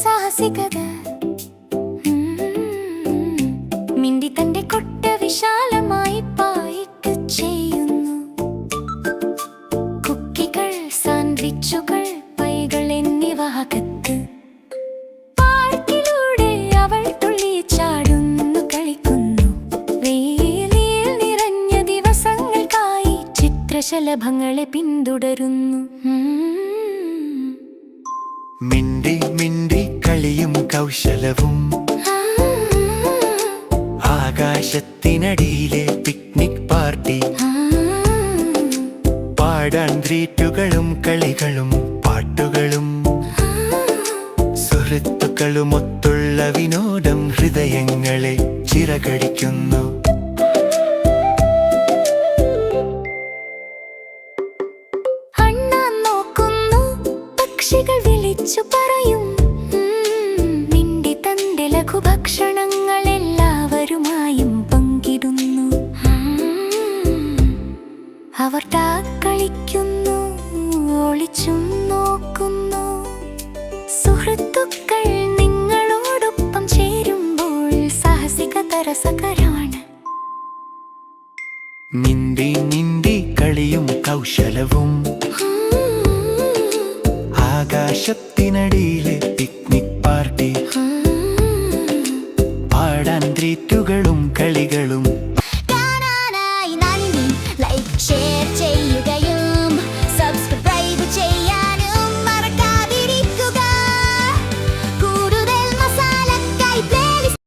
സാഹസികത. മിണ്ടി തന്റെ കൊട്ട വിശാലമായി പായിട്ട് ചെയ്യുന്നു. കുക്കികൾ, സാൻഡ്വിച്ചുകൾ, പൈകൾ എന്നിവ അകത്ത്. പാർക്കിലൂടെ അവൾ തുള്ളി ചാടുന്നു, കളിക്കുന്നു. വെയിലിൽ നിറഞ്ഞ ദിവസങ്ങൾക്കായി ചിത്രശലഭങ്ങളെ പിന്തുടരുന്നു. മിണ്ടി മിണ്ടി കളിയും കൗശലവും, ആകാശത്തിനടിയിലെ പിക്നിക് പാർട്ടി. പാടാൻ ട്രീറ്റുകളും കളികളും പാട്ടുകളും, സുഹൃത്തുക്കളുമൊത്തുള്ള വിനോദം ഹൃദയങ്ങളെ ചിറകടിക്കുന്നു. പക്ഷികൾ വിളിച്ചു പറയും, മിണ്ടി തന്റെ ലഘുഭക്ഷണങ്ങൾ എല്ലാവരുമായും പങ്കിടുന്നു. അവർ കളിക്കുന്നു, ഒളിച്ചും നോക്കുന്നു. സുഹൃത്തുക്കൾ നിങ്ങളോടൊപ്പം ചേരുമ്പോൾ സാഹസികത രസകരമാണ്. മിണ്ടി മിണ്ടി കളിയും കൗശലവും, ആകാശത്തിനടിയിലെ പിക്നിക് പാർട്ടി. പാടാൻ ട്രീറ്റുകളും കളികളും